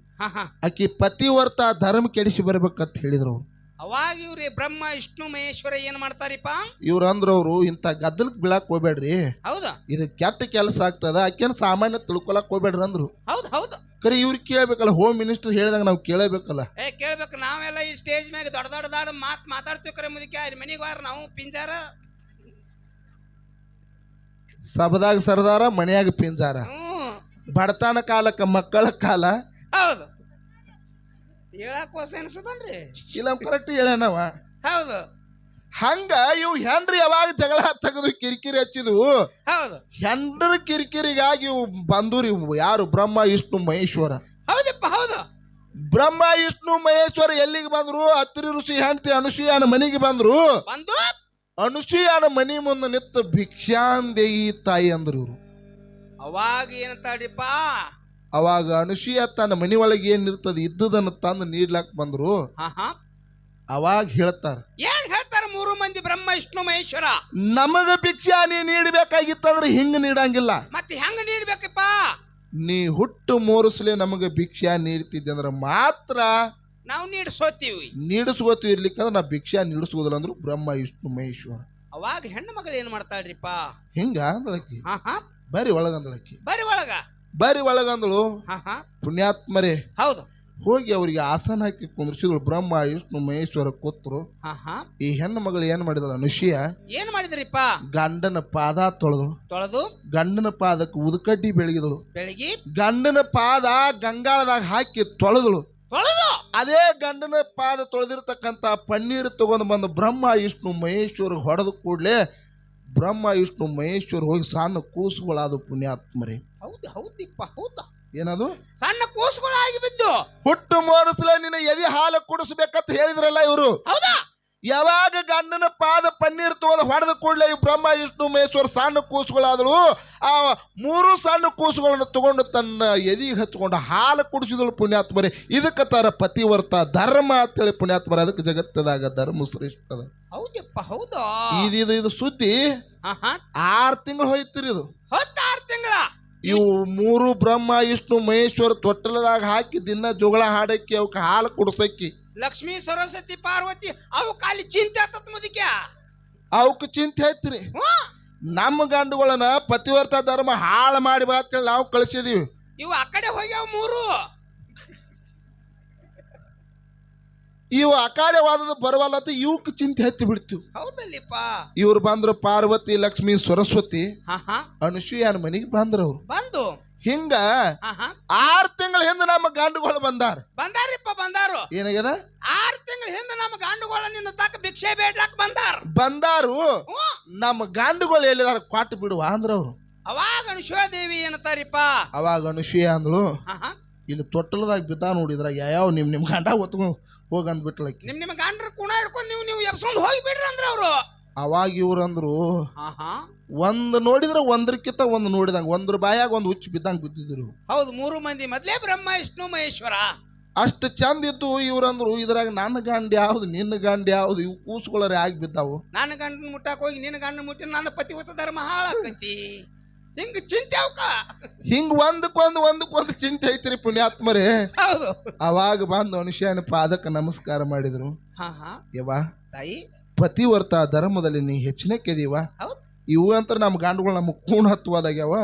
ಆಕಿ ಪತಿವರ್ತ ಧರ್ಮ ಕೆಡಿಸಿ ಬರ್ಬೇಕಂತ ಹೇಳಿದ್ರು. ಅವಾಗ ಇವ್ರಿ ಬ್ರಹ್ಮ ವಿಷ್ಣು ಮಹೇಶ್ವರ ಏನ್ ಮಾಡ್ತಾರಿಪ್ಪ? ಇವ್ರ ಅಂದ್ರವ್ರು ಇಂಥ ಗದ್ದಲಕ್ ಬೀಳಾಕ್ ಹೋಗ್ಬೇಡ್ರಿ, ಹೌದಾ ಇದು ಕೆಟ್ಟ ಕೆಲಸ ಆಗ್ತದ, ಆಕೆನ್ ಸಾಮಾನ್ಯ ತಿಳ್ಕೊಳಕ್ ಹೋಗ್ಬೇಡ್ರಿ ಅಂದ್ರು. ಹೌದು ಹೌದು ಕರೆ ಇವ್ರು ಕೇಳ್ಬೇಕಲ್ಲ, ಹೋಮ್ ಮಿನಿಸ್ಟರ್ ಹೇಳಿದಾಗ ನಾವು ಕೇಳಬೇಕಲ್ಲ. ಕೇಳ್ಬೇಕು. ನಾವೆಲ್ಲ ಈ ಸ್ಟೇಜ್ ಮ್ಯಾಗ ದೊಡ್ಡ ದೊಡ್ಡ ದೊಡ್ಡ ಮಾತಾಡ್ತೀವಿ. ಕರೆ ಮುದಕ್ಕೆ ಮನಿಗೆ ವಾರ ನಾವು ಪಿಂಜಾರ, ಸಭದಾಗ ಸರ್ದಾರ, ಮನ್ಯಾಗ ಪಿಂಜಾರ. ಬಡತನ ಕಾಲಕ್ಕ ಮಕ್ಕಳ ಕಾಲ. ಹೌದು, ಹೇಳಕ್ ಹೊಸ ಅನ್ಸದನ್ರಿ. ಇಲ್ಲ ಕರೆಕ್ಟ್ ಹೇಳನವ. ಹೌದು, ಹಂಗ ಇವು ಹೆಂಡ್ರಿ ಯಾವಾಗ ಜಗಳ ತೆಗೆದು ಕಿರಿಕಿರಿ ಹಚ್ಚಿದ್ವು. ಹೌದು, ಹೆಂಡ್ರ ಕಿರಿಕಿರಿಗಾಗಿ ಇವು ಬಂದೂರಿ. ಯಾರು? ಬ್ರಹ್ಮ ವಿಷ್ಣು ಮಹೇಶ್ವರ. ಹೌದಪ್ಪ ಹೌದು. ಬ್ರಹ್ಮ ವಿಷ್ಣು ಮಹೇಶ್ವರ ಎಲ್ಲಿಗೆ ಬಂದ್ರು? ಅತ್ರಿ ಋಷಿ ಹೆಂಡತಿ ಅನುಸೂಯನ ಮನೆಗೆ ಬಂದ್ರು. ಅನುಸೂಯನ ಮನಿ ಮುಂದೆ ನಿಂತು ಭಿಕ್ಷಾಂದೇಯಿ ತಾಯಿ ಅಂದ್ರು ಇವ್ರು. ಅವಾಗ ಏನಂತಾಡ್ರಿಪ್ಪ? ಅವಾಗ ಅನುಸೂಯ ತನ್ನ ಮನಿ ಒಳಗೆ ಏನಿರ್ತದೆ ಇದ್ದದನ್ನ ತಂದು ನೀಡ್ಲಾಕ್ ಬಂದ್ರು. ಅವಾಗ ಹೇಳ್ತಾರ, ಏನ್ ಹೇಳ್ತಾರ? ಮೂರು ಮಂದಿ ಬ್ರಹ್ಮ ವಿಷ್ಣು ಮಹೇಶ್ವರ ನಮಗ ಭಿಕ್ಷಾ ನೀ ನೀಡಬೇಕಾಗಿತ್ತಂದ್ರೆ ಹಿಂಗ ನೀಡಂಗಿಲ್ಲ. ಮತ್ತೆ ಹೆಂಗ ನೀಡ್ಬೇಕಪ್ಪ? ನೀ ಹುಟ್ಟು ಮೂರುಸಲೆ ನಮಗ ಭಿಕ್ಷಾ ನೀಡ್ತಿದ್ದೆ ಅಂದ್ರೆ ಮಾತ್ರ ನಾವು ನೀಡಿಸೋತೀವಿ. ನೀಡಿಸ್ಕೋತೀವಿ, ಇರ್ಲಿಕ್ಕಂದ್ರೆ ನಾ ಭಿಕ್ಷಾ ನೀಡಿಸೋದಿಲ್ಲ ಅಂದ್ರು ಬ್ರಹ್ಮ ವಿಷ್ಣು ಮಹೇಶ್ವರ. ಅವಾಗ ಹೆಣ್ಣು ಮಗಳು ಏನ್ ಮಾಡ್ತಾಳ್ರಿಪ್ಪ? ಹಿಂಗ ಅಂದಳಕಿ. ಬರಿ ಒಳಗಂದಳಕಿ. ಬರಿ ಒಳಗಂದಳು. ಪುಣ್ಯಾತ್ಮರೇ, ಹೌದು, ಹೋಗಿ ಅವ್ರಿಗೆ ಆಸನ ಹಾಕಿ ಕುಂದ್ರಿಸಿದ್ರು. ಬ್ರಹ್ಮ ವಿಷ್ಣು ಮಹೇಶ್ವರ ಕೂತ್ರು. ಈ ಹೆಣ್ಣು ಮಗಳು ಏನ್ ಮಾಡಿದಳು? ಅನುಸೂಯ ಏನ್ ಮಾಡಿದ್ರಿಪ್ಪ? ಗಂಡನ ಪಾದ ತೊಳೆದು ಗಂಡನ ಪಾದಕ್ಕೆ ಉದಕಡ್ಡಿ ಬೆಳಗಿದಳು. ಗಂಡನ ಪಾದ ಗಂಗಾಳದಾಗ ಹಾಕಿ ತೊಳೆದಳು. ಅದೇ ಗಂಡನ ಪಾದ ತೊಳೆದಿರ್ತಕ್ಕಂತ ಪನ್ನೀರ್ ತಗೊಂಡು ಬಂದು ಬ್ರಹ್ಮ ವಿಷ್ಣು ಮಹೇಶ್ವರ ಹೊಡೆದ ಕೂಡ್ಲೆ ಬ್ರಹ್ಮ ವಿಷ್ಣು ಮಹೇಶ್ವರ ಹೋಗಿ ಸಣ್ಣ ಕೂಸುಗಳಾದ. ಪುಣ್ಯಾತ್ಮರೇ, ಹೌದು ಹೌದಿಪ್ಪ ಹೌದು. ಏನದು? ಸಣ್ಣ ಕೂಸುಗಳಾಗಿ ಬಿದ್ದು ಹುಟ್ಟು ಮೂರಿಸಲ ನಿನ್ನ ಎದೆ ಹಾಲು ಕುಡಿಸ್ಬೇಕಂತ ಹೇಳಿದ್ರಲ್ಲ ಇವರು. ಹೌದಾ? ಯಾವಾಗ ಗಂಡನ ಪಾದ ಪನ್ನೀರ್ ತಗೊಂಡು ಹೊಡೆದ ಕೂಡಲೇ ಈ ಬ್ರಹ್ಮ ವಿಷ್ಣು ಮಹೇಶ್ವರ ಸಣ್ಣ ಕೂಸುಗಳಾದಳು. ಆ ಮೂರು ಸಣ್ಣ ಕೂಸುಗಳನ್ನು ತಗೊಂಡು ತನ್ನ ಎದಿಗೆ ಹಚ್ಕೊಂಡು ಹಾಲು ಕುಡಿಸಿದಳು. ಪುಣ್ಯಾತ್ಮರೇ, ಇದಕ್ಕೆ ತರ ಪತಿವರ್ತ ಧರ್ಮ ಅಂತೇಳಿ ಪುಣ್ಯಾತ್ಮರ. ಅದಕ್ಕೆ ಜಗತ್ತದಾಗ ಧರ್ಮ ಶ್ರೇಷ್ಠದ. ಹೌದಪ್ಪ ಹೌದು. ಇದು ಸುದ್ದಿ 6 ತಿಂಗಳು ಹೋಯ್ತಿರಿ. ಇದು 6 ತಿಂಗಳ. ಇವು ಮೂರು ಬ್ರಹ್ಮ ವಿಷ್ಣು ಮಹೇಶ್ವರ ತೊಟ್ಟಲದಾಗ ಹಾಕಿ ದಿನ ಜೋಗಳ ಹಾಡಕ್ಕಿ ಅವಕ್ಕೆ ಹಾಲು ಕುಡ್ಸಕ್ಕಿ. ಲಕ್ಷ್ಮೀ ಸರಸ್ವತಿ ಪಾರ್ವತಿ ಅವು ಖಾಲಿ ಚಿಂತೆ ಆತತ್ ಮುದಕ್ಯ. ಅವಕ್ಕೆ ಚಿಂತೆ ಐತ್ರಿ. ನಮ್ಮ ಗಂಡುಗಳನ್ನ ಪತಿವರ್ತ ಧರ್ಮ ಹಾಳು ಮಾಡಿ ಬಾ ಅಂತೇಳಿ ನಾವು ಕಳಿಸಿದೀವಿ. ಇವು ಆ ಕಡೆ ಹೋಗ್ಯಾವ ಮೂರು. ಇವು ಅಕಾಡೆ ವಾದದ ಬರವಲ್ಲ ಅಂತ ಇವಕ್ಕೆ ಚಿಂತೆ ಹಚ್ಚಿ ಬಿಡ್ತೀವಿ. ಹೌದಲ್ಲಿಪ್ಪ. ಇವ್ರು ಬಂದ್ರು ಪಾರ್ವತಿ ಲಕ್ಷ್ಮಿ ಸರಸ್ವತಿ ಅನುಸೂಯನ ಮನೆಗೆ ಬಂದ್ರು. ಅವ್ರು ಬಂದು ಹಿಂಗ 6 ತಿಂಗಳ ಹಿಂದೆ ನಮ್ಮ ಗಂಡುಗಳು ಬಂದಾರಿಪ್ಪ. ಬಂದಾರು ಏನಾಗ್ಯದ? 6 ತಿಂಗಳ ಹಿಂದೆ ನಮ್ಮ ಗಂಡುಗಳು ನಿನ್ನ ತಕ್ಕ ಭಿಕ್ಷೆ ಬೇಡ್ಲಾಕ್ ಬಂದಾರು. ನಮ್ಮ ಗಂಡುಗಳು ಎಲ್ಲಿದಾರ ಕೊಟ್ಟು ಬಿಡುವ ಅಂದ್ರ ಅವ್ರು. ಅವಾಗ ಅನುಸೂಯ ದೇವಿ ಏನಂತಾರಿಪ್ಪ? ಅವಾಗ ಅನುಸೂಯ ಅಂದ್ಳು, ಇಲ್ಲಿ ತೊಟ್ಟಲದಾಗ ಬಿದ್ದ ನೋಡಿದ್ರ ಯಾವ ನಿಮ್ ಗಂಡ ಹೊತ್ಕೊಂಡು ಹೋಗಂದ್ಬಿಟ್ಲಕ್ಕಿ. ನಿಮ್ಮ ಗಂಡ್ರ ಕುಣ ಹಿಡ್ಕೊಂಡು ನೀವು ಎಬ್ಸ್ಕೊಂಡು ಹೋಗಿ ಬಿಡ್ರಿ ಅಂದ್ರ ಅವ್ರು. ಅವಾಗ ಇವ್ರು ಅಂದ್ರು, ಒಂದ್ ನೋಡಿದ್ರ ಒಂದ್ರಕ್ಕಿಂತ ಒಂದ್ ನೋಡಿದಂಗ ಒಂದ್ರ ಬಾಯಾಗ ಒಂದ್ ಹುಚ್ಚು ಬಿದ್ದಂಗ ಬಿದ್ದಿದ್ರು. ಹೌದು, 3 ಮಂದಿ ಮೊದ್ಲೇ ಬ್ರಹ್ಮ ವಿಷ್ಣು ಮಹೇಶ್ವರ ಅಷ್ಟು ಚಂದ ಇದ್ದು. ಇವ್ರಂದ್ರು ಇದ್ರಾಗ ನನ್ನ ಗಂಡ ಯಾವ್ದು ನಿನ್ನ ಗಂಡ ಯಾವ್ದು? ಇವು ಕೂಸುಗಳರ ಆಗಿ ಬಿದ್ದಾವು. ನನ್ನ ಗಂಡನ ಮುಟ್ಟಾಕ ಹೋಗಿ ನಿನ್ನ ಗಂಡ ಮುಟ್ಟಿ ನನ್ನ ಪತಿವತ ಧರ್ಮ ಹಾಳಾಕತಿ. ಹಿಂಗ ಚಿಂತೆ ಅವಕ ಹಿಂಗ ಒಂದಕ್ಕೊಂದು ಚಿಂತೆ ಐತ್ರಿ ಪುಣ್ಯಾತ್ಮರೇ. ಹೌದು. ಅವಾಗ ಬಂದು ಅನುಸೂಯನ ಪಾದಕ್ಕೆ ನಮಸ್ಕಾರ ಮಾಡಿದ್ರು. ಯವ್ವ ತಾಯಿ, ಪತಿವರ್ತ ಧರ್ಮದಲ್ಲಿ ನೀ ಹೆಚ್ಚಿನ ಕೆದೀವ. ಇವು ಅಂತ ನಮ್ಮ ಗಂಡುಗಳು ನಮಗ್ ಕೂಣ್ ಹತ್ತುವಾದಾಗ್ಯಾವ.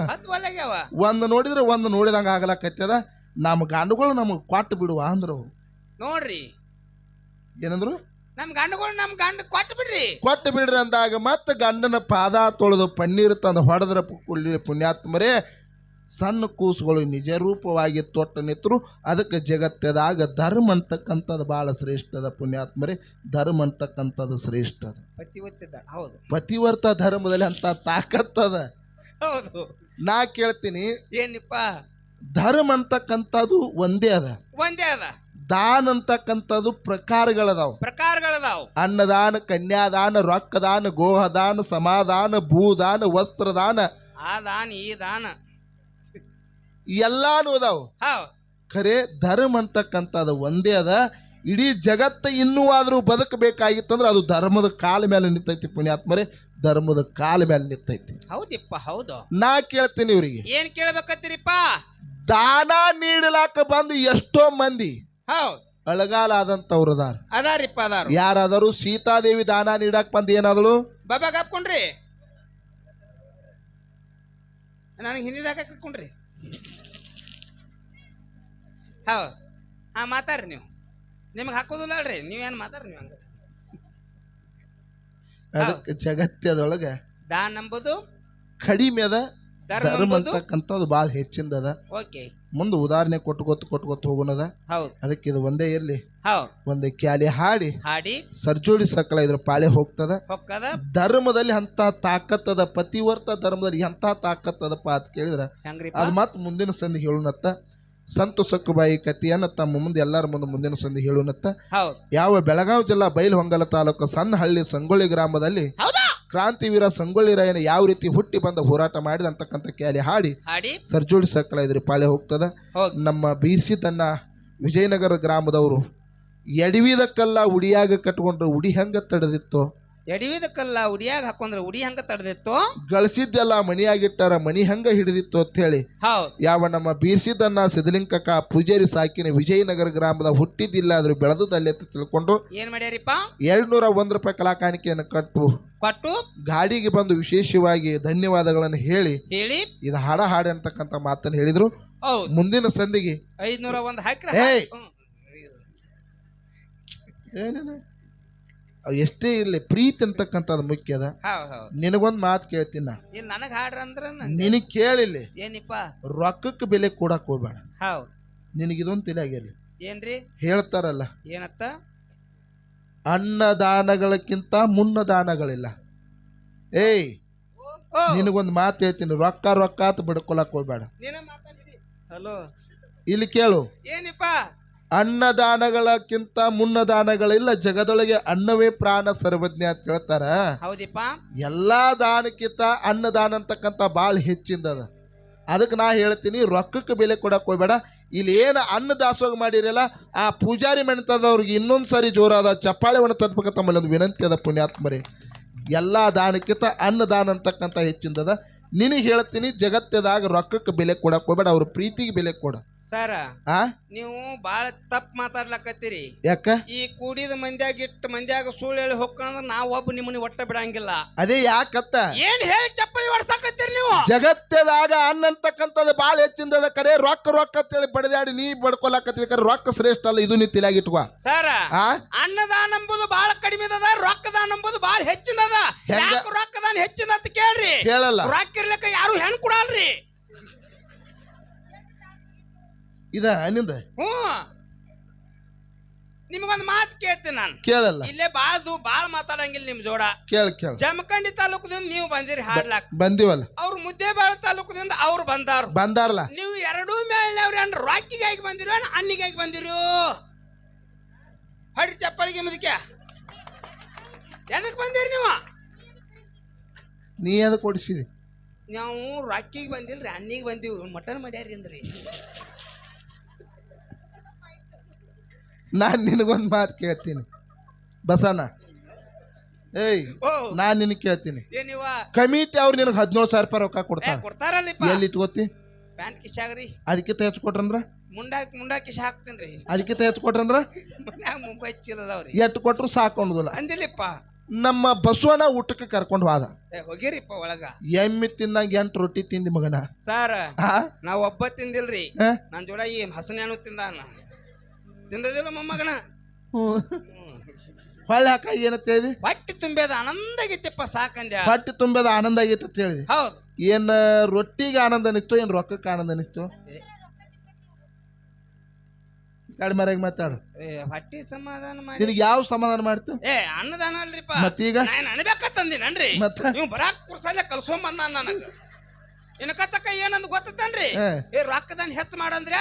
ಒಂದ್ ನೋಡಿದ್ರೆ ಒಂದ್ ನೋಡಿದಂಗ ಆಗಲಕತ್ತದ. ನಮ್ಮ ಗಂಡುಗಳು ನಮಗ್ ಕೊಟ್ಟು ಬಿಡುವ ಅಂದ್ರು. ನೋಡ್ರಿ ಏನಂದ್ರು? ನಮ್ ಗಂಡುಗಳು ನಮ್ ಗಂಡ ಕೊಟ್ಟು ಬಿಡ್ರಿ ಅಂದಾಗ ಮತ್ತ ಗಂಡನ ಪಾದ ತೊಳೆದು ಪನ್ನೀರ್ ತಂದು ಹೊಡೆದ್ರ ಪುಣ್ಯಾತ್ಮರೇ ಸಣ್ಣ ಕೂಸುಗಳು ನಿಜ ರೂಪವಾಗಿ ತೊಟ್ಟ ನಿಂತರು. ಅದಕ್ಕೆ ಜಗತ್ತದಾಗ ಧರ್ಮ ಅಂತಕ್ಕಂಥದ್ದು ಬಹಳ ಶ್ರೇಷ್ಠದ ಪುಣ್ಯಾತ್ಮರೇ. ಧರ್ಮ ಅಂತಕ್ಕಂಥದ್ದು ಶ್ರೇಷ್ಠದ. ಪತಿವರ್ತ ಧರ್ಮದಲ್ಲಿ ಅಂತ ತಾಕತ್ತದ. ಹೌದು. ನಾ ಕೇಳ್ತೀನಿ, ಏನಿಪ್ಪ? ಧರ್ಮ ಅಂತಕ್ಕಂಥದ್ದು ಒಂದೇ ಅದ. ದಾನ ಅಂತಕ್ಕಂಥದ್ದು ಪ್ರಕಾರಗಳದಾವ. ಅನ್ನದಾನ, ಕನ್ಯಾದಾನ, ರೊಕ್ಕದಾನ, ಗೋಹದಾನ, ಸಮಾಧಾನ, ಭೂದಾನ, ವಸ್ತ್ರದಾನ, ಆ ದಾನ ಈ ದಾನ ಎಲ್ಲಾನು ಅದಾವ. ಖರೆ ಧರ್ಮ ಅಂತಕ್ಕಂಥದ್ದು ಒಂದೇ ಅದ. ಇಡೀ ಜಗತ್ತ ಇನ್ನೂ ಆದ್ರೂ ಬದುಕಬೇಕಾಗಿತ್ತಂದ್ರೆ ಅದು ಧರ್ಮದ ಕಾಲ ಮೇಲೆ ನಿಂತೈತಿ ಪುಣ್ಯಾತ್ಮರೇ. ಧರ್ಮದ ಕಾಲ ಮೇಲೆ ನಿಂತೈತಿ. ಹೌದಿಪ್ಪ ಹೌದು. ನಾ ಕೇಳ್ತೀನಿ ಇವ್ರಿಗೆ, ಏನ್ ಕೇಳ್ಬೇಕತ್ತೀರಿಪ್ಪ? ದಾನ ನೀಡಲಾಕ ಬಂದು ಎಷ್ಟೋ ಮಂದಿ ಅಳಗಾಲ ಆದಂತವ್ರು ಅದಾರ. ಅದಾರಿಪ್ಪ ಅದಾರು. ಯಾರಾದರೂ ಸೀತಾದೇವಿ ದಾನ ನೀಡಕ್ ಬಂದ್ ಏನಾದಳು ಬಾಬಾಗ ಹಾಕೊಂಡ್ರಿ ನನಗೆ ಹಿಂದಿದಾಗ ಹಾಕೊಂಡ್ರಿ. ಹೌದು ಮಾತಾಡ್ರಿ ನೀವು, ನಿಮ್ಗೆ ಹಾಕೋದಿಲ್ಲ ಅಲ್ರಿ, ನೀವೇನು ಮಾತಾಡ್ರಿ ನೀವು ಹಂಗ. ಅದಕ್ಕೆ ಜಗತ್ತದೊಳಗ ದಾನ ನಂಬುದು ಕಡಿಮೆ ಅದ, ಧರ್ಮ ಧರ್ಮ ಅಂತಕ್ಕಂಥದ್ದು ಭಾಳ ಹೆಚ್ಚಿಂದ ಅದ. ಓಕೆ ಮುಂದೆ ಉದಾಹರಣೆ ಕೊಟ್ಕೊತ ಹೋಗೋಣದ. ಹೌದು ಅದಕ್ಕೆ ಇದು ಒಂದೇ ಇರ್ಲಿ, ಹೌದು ಒಂದು ಕ್ಯಾಲಿ ಹಾಡಿ ಹಾಡಿ ಸರ್ಜೋಡಿ ಸಕಲ ಇದ್ರ ಪಾಳೆ ಹೋಗ್ತದ. ಹೊಕ್ಕದ ಧರ್ಮದಲ್ಲಿ ಅಂತ ತಾಕತ್ತದ, ಪತಿವರ್ತ ಧರ್ಮದಲ್ಲಿ ಎಂತ ತಾಕತ್ತದಪ್ಪ ಅಂತ ಕೇಳಿದ್ರ ಹೆಂಗ್ರಿಪ್ಪ ಅದು ಮತ್ ಮುಂದಿನ ಸಂಧಿ ಹೇಳುನತ್ತ. ಸಂತು ಸಕ್ಕುಬಾಯಿ ಕಥೆಯನ್ನ ತಮ್ಮ ಮುಂದೆ ಎಲ್ಲರ ಮುಂದಿನ ಸಂಧಿ ಹೇಳುನತ್ತ. ಹೌದು ಯಾವ ಬೆಳಗಾವಿ ಜಿಲ್ಲಾ ಬೈಲಹೊಂಗಲ ತಾಲೂಕು ಸಣ್ಣ ಹಳ್ಳಿ ಸಂಗೊಳ್ಳಿ ಗ್ರಾಮದಲ್ಲಿ ಹೌದಾ ಕ್ರಾಂತಿವೀರ ಸಂಗೊಳ್ಳಿ ರಾಯನ ಯಾವ ರೀತಿ ಹುಟ್ಟಿ ಬಂದ ಹೋರಾಟ ಮಾಡಿದ ಅಂತಕ್ಕಂಥ ಕ್ಯಾಲಿ ಹಾಡಿ ಹಾಡಿ ಸರ್ಜೋಡಿ ಸಕಲ ಇದ್ರ ಪಾಳೆ ಹೋಗ್ತದ. ಹೋಗಿ ನಮ್ಮ ಬೀರ್ಸಿದ್ದನ್ನ ವಿಜಯನಗರ ಗ್ರಾಮದವರು ಎಡವಿದ ಕಲ್ಲ ಉಡಿಯಾಗ ಕಟ್ಕೊಂಡ್ರೆ ಉಡಿ ಹೆಂಗ ತಡೆದಿತ್ತು, ಎಡವಿದ ಕಲ್ಲ ಉಡಿಯಾಗ ಹಾಕೊಂಡ್ರೆ ಉಡಿ ಹಂಗ ತಡೆದಿತ್ತು, ಗಳಿಸಿದ್ದೆಲ್ಲ ಮನಿಯಾಗಿಟ್ಟಾರ ಮನಿ ಹಂಗ ಹಿಡಿದಿತ್ತು ಅಂತ ಹೇಳಿ ಹೌದು ಯಾವ ನಮ್ಮ ಬೀರ್ಸಿದ್ದನ್ನ ಸಿದ್ಲಿಂಕಕ್ಕ ಪೂಜಾರಿ ಸಾಕಿನ ವಿಜಯನಗರ ಗ್ರಾಮದ ಹುಟ್ಟಿದ್ದಿಲ್ಲ ಆದ್ರೂ ಬೆಳೆದದಲ್ಲಿ ಅಂತ ತಿಳ್ಕೊಂಡು ಏನ್ ಮಾಡ್ಯಾರಿಪ್ಪ 201 ರೂಪಾಯಿ ಕಲಾ ಕಾಣಿಕೆಯನ್ನು ಕೊಟ್ಟು ಗಾಡಿಗೆ ಬಂದು ವಿಶೇಷವಾಗಿ ಧನ್ಯವಾದಗಳನ್ನು ಹೇಳಿ ಹೇಳಿ ಇದು ಹಾಡಿ ಅಂತಕ್ಕಂಥ ಮಾತನ್ನು ಹೇಳಿದ್ರು. ಹೌದು ಮುಂದಿನ ಸಂಧಿಗೆ 501 ಹಾಕ್ರ ಏಯ್ ಏನೇನು ಎಷ್ಟೇ ಇರ್ಲಿ ಪ್ರೀತಿ ಅಂತಕ್ಕಂಥದ್ದು ಮುಖ್ಯ ಅದ. ನಿನಗೊಂದ್ ಮಾತು ಕೇಳ್ತೀನಿ ನಾ, ನನಗ್ ಹಾಡ್ರ ಅಂದ್ರ ನಿನಗ್ ಕೇಳಿಲ್ಲ ಏನಿಪ್ಪ ರೊಕ್ಕಕ್ಕೆ ಬೆಲೆ ಕೊಡಕ್ ಹೋಗ್ಬೇಡ. ಹೌದು ನಿನಗಿದೊಂದು ತಿಳಿಯಾಗಿರ್ಲಿ, ಏನ್ರಿ ಹೇಳ್ತಾರಲ್ಲ ಏನತ್ತ, ಅನ್ನದಾನಗಳಕ್ಕಿಂತ ಮುನ್ನದಾನಗಳಿಲ್ಲ. ಏಯ್ ನಿನಗೊಂದು ಮಾತು ಹೇಳ್ತೀನಿ, ರೊಕ್ಕ ಅಂತ ಬಿಡ್ಕೊಳಕ್ ಹೋಗ್ಬೇಡ. ಹಲೋ ಇಲ್ಲಿ ಕೇಳು, ಏನಿಪ್ಪ ಅನ್ನದಾನಗಳಕ್ಕಿಂತ ಮುನ್ನದಾನಗಳಿಲ್ಲ, ಜಗದೊಳಗೆ ಅನ್ನವೇ ಪ್ರಾಣ ಸರ್ವಜ್ಞ ಅಂತ ಹೇಳ್ತಾರ. ಹೌದಿಪ್ಪ ಎಲ್ಲಾ ದಾನಕ್ಕಿಂತ ಅನ್ನದಾನ ಅಂತಕ್ಕಂಥ ಭಾಳ ಹೆಚ್ಚಿಂದ ಅದ. ಅದಕ್ಕೆ ನಾ ಹೇಳ್ತೀನಿ ರೊಕ್ಕಕ್ಕೆ ಬೆಲೆ ಕೊಡಕ್ ಹೋಗ್ಬೇಡ. ಇಲ್ಲಿ ಏನು ಅನ್ನ ದಾಸೋಗ ಮಾಡಿರಲ್ಲ ಆ ಪೂಜಾರಿ ಮೆಣತದವ್ರಿಗೆ ಇನ್ನೊಂದು ಸಾರಿ ಜೋರಾದ ಚಪ್ಪಾಳೆವನ್ನು ತಟ್ಬೇಕ ತಮ್ಮಲ್ಲಿ ಒಂದು ವಿನಂತಿ ಅದ ಪುಣ್ಯಾತ್ಮರೇ. ಎಲ್ಲ ದಾನಕ್ಕಿಂತ ಅನ್ನದಾನ ಅಂತಕ್ಕಂಥ ಹೆಚ್ಚಿಂದದ. ನಿನಗೆ ಹೇಳ್ತೀನಿ ಜಗತ್ತದಾಗ ರೊಕ್ಕಕ್ಕೆ ಬೆಲೆ ಕೊಡಕ್ ಹೋಗ್ಬೇಡ, ಅವ್ರ ಪ್ರೀತಿಗೆ ಬೆಲೆ ಕೊಡ. ಸರ ನೀವು ಬಾಳ ತಪ್ಪ ಮಾತಾಡ್ಲಕತ್ತೀರಿ. ಯಾಕ ಈ ಕೂಡಿದ ಮಂದ್ಯಾಗ ಸುಳ್ಳು ಹೇಳಿ ಹೊಕ್ಕಂದ್ರ ನಾವ್ ಒಬ್ಬ ನಿಮ್ಮನ್ನ ಒಟ್ಟ ಬಿಡಂಗಿಲ್ಲ. ಅದೇ ಯಾಕತ್ತ ಏನ್ ಹೇಳಿ ಚಪ್ಪಲಿ ಹೊಡ್ಸಾಕತ್ತೀರಿ ನೀವು? ಜಗತ್ತದಾಗ ಅನ್ನ ಅಂತಕ್ಕಂಥದ್ದು ಬಾಳ ಹೆಚ್ಚಿಂದದ. ಕರೆ ರೊಕ್ಕ ಅಂತೇಳಿ ಬಡದಾಡಿ ನೀ ಬಡ್ಕೊಳಕತ್ತಿ. ಕರೆ ರೊಕ್ಕ ಶ್ರೇಷ್ಠ ಅಲ್ಲ, ಇದು ನೀ ತಿಳಿಯಾಗಿಟ್ಕೋ. ಸರ ಅನ್ನದಾನ ಎಂಬುದು ಬಾಳ ಕಡಿಮೆ ಅದ, ರೊಕ್ಕದಾನ ಎಂಬುದು ಬಾಳ ಹೆಚ್ಚಿನದ. ರೊಕ್ಕದಾನ ಹೆಚ್ಚಿನ ಅಂತ ಕೇಳ್ರಿ, ಹೇಳಲ್ಲ. ರೊಕ್ಕ ಇರ್ಲಿಕ್ಕ ಯಾರು ಹೆಣ್ ಕೊಡಲ್ರಿ. ಇದ ನಿಂದ ನಿಮಗೊಂದು ಮಾತು ಕೇಳ್ತೀನಿ ನಾನು, ಕೇಳಲ್ಲ. ಇಲ್ಲೇ ಬಾಳ ಮಾತಾಡಂಗಿಲ್ಲ ನಿಮ್ ಜೋಡ. ಕೇಳ ಜಮಖಂಡಿ ತಾಲೂಕದಿಂದ ನೀವು ಬಂದಿರಿ ಹಾಡ್ಲಾಕ್, ಬಂದಿವಲ್ಲ. ಅವ್ರು ಮುದ್ದೇಬೇಳೆ ತಾಲೂಕದಿಂದ ಅವ್ರು ಬಂದಾರಲ್ಲ. ನೀವು ಎರಡೂ ಮೇಳ್ನವ್ರಿ ಅನ್ ರಾಕಿಗಾಗಿ ಬಂದಿರೋ ಅನ್ನಿಗಾಗಿ ಬಂದಿರೋ? ಹಡಿ ಚಪ್ಪಳಿಗೆ ಮುದಕ್ಕೆ ಎದಕ್ ಬಂದಿರಿ ನೀವು? ನೀ ಅದಕ್ಕೆ ಕೊಡಿಸಿದಿ? ನಾವು ರಾಕಿಗೆ ಬಂದಿಲ್ರಿ, ಅನ್ನಿಗೆ ಬಂದಿವಿ. ಮಟನ್ ಮಾಡ್ಯಾರಿ ಅಂದ್ರಿ. ನಾನ್ ನಿನಗೊಂದು ಮಾತು ಕೇಳ್ತೀನಿ ಬಸಣ್ಣ. ಏಯ್ ನಾನ್ ನಿನಗೆ ಕೇಳ್ತೀನಿ, ಕಮಿಟಿ ಅವ್ರು ನಿನಗೆ 17,000 ರೂಪಾಯಿ ರೊಕ್ಕ ಕೊಡ್ತಾರಲ್ಲ. ಎಲ್ಲಿ ಇಟ್ಕೋತಿ? ಪ್ಯಾಂಟ್ ಕಿಶಾಗ್ರಿ. ಅದಕ್ಕಿಂತ ಹೆಚ್ಚು ಕೊಟ್ರಂದ್ರ ಮುಂಡಾ ಕಿಶ ಹಾಕ್ತೇನ್ರಿ. ಅದಕ್ಕಿಂತ ಹೆಚ್ಚು ಕೊಟ್ರಂದ್ರ ಮುಂಬೈ ಚೀಲದವ್ರಿ ಎಷ್ಟು ಕೊಟ್ರು ಸಾಕೊಂಡಿಲ್ಲ ಅಂದಿಲ್ಲಪ್ಪ. ನಮ್ಮ ಬಸವನ ಊಟಕ್ಕೆ ಕರ್ಕೊಂಡು ಹೋದ. ಹೋಗಿರಿಪ್ಪ ಒಳಗ. ಎಮ್ಮಿ ತಿಂದಂಗ 8 ರೊಟ್ಟಿ ತಿಂದಿ ಮಗನ. ಸರ್ ನಾವ್ ಒಬ್ಬ ತಿಂದಿಲ್ರಿ, ನನ್ ಜೋಡ ಈ ಹಸನೇನು ತಿಂದದಿಲ್ಲ ಮೊಮ್ಮಗನ. ಹೊಳ್ಳಿ ಹಾಕ ಏನಂತ ಹೇಳಿದಿ? ಹೊಟ್ಟಿ ತುಂಬ್ಯದ ಆನಂದ ಆಗೈತಿಪ್ಪ ಸಾಕಂದ್ಯ. ಹೊಟ್ಟಿ ತುಂಬ್ಯದ ಆನಂದ ಆಗೈತಿ ಅಂತ ಹೇಳಿದಿ. ಹೌದು. ಏನ್ ರೊಟ್ಟಿಗೆ ಆನಂದ ಅನಿಸ್ತು, ಏನ್ ರೊಕ್ಕಕ್ಕೆ ಆನಂದ ಅನಿಸ್ತು? ಕಡಿಮೆ ಮಾತಾಡು. ಹೊಟ್ಟಿ ಸಮಾಧಾನ ಮಾಡಿ ನಿನಗೆ ಯಾವ ಸಮಾಧಾನ ಮಾಡ್ತು? ಅನ್ನದಾನ ಅಲ್ರಿಪ್ಪ. ಮತ್ತೀಗ ನಾನು ಅನ್ಬೇಕಂದಿನನ್ರಿ, ನೀವು ಬರಾಕ್ ಕುರ್ಸಲ್ಲೇ ಕಲ್ಸೊಂಡ್ ಬಂದ ನನಗ. ಇನ್ನ ಕತ್ತಕ್ಕ ಏನಂದ್ ಗೊತ್ತೇನ್ರಿ? ರೊಕ್ಕದಾನ ಹೆಚ್ಚು ಮಾಡಂದ್ರ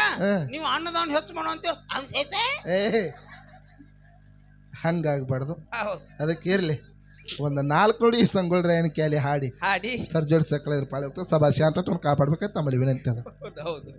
ನೀವು ಅನ್ನದಾನ ಹೆಚ್ಚು ಮಾಡೋ ಅಂತ ಅನ್ಸೈತೆ. ಹಂಗಾಗ್ಬಾರ್ದು. ಅದಕ್ಕೆ ಇರ್ಲಿ ಒಂದು 4 ನುಡಿ ಸಂಗೊಳ್ಳಿ ರಾಯನ ಕ್ಯಾಲಿ ಹಾಡಿ ಸರ್ಜೋಡಿ ಸಕಲ ಪಾಳೆ ಹೋಗ್ತದೆ. ಸಭಾ ಶಾಂತ ಕಾಪಾಡ್ಬೇಕಂತ ತಮ್ಮಲ್ಲಿ ವಿನಂತಿ ಅದ. ಹೌದು.